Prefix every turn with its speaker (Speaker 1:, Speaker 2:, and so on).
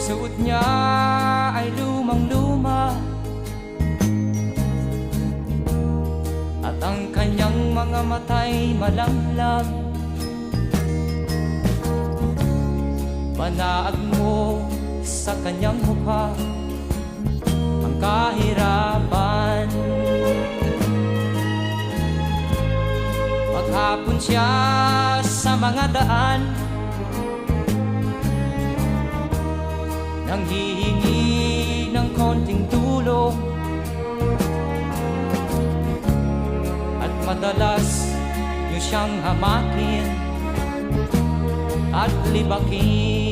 Speaker 1: Suot niya ay lumang-luma, at ang kanyang mga mata'y malamlam. Panaag mo sa kanyang mukha ang kahirapan. Maghapon siya sa mga daan, nanghihingi ng konting tulong, at madalas niyo siyang hamakin at libakin.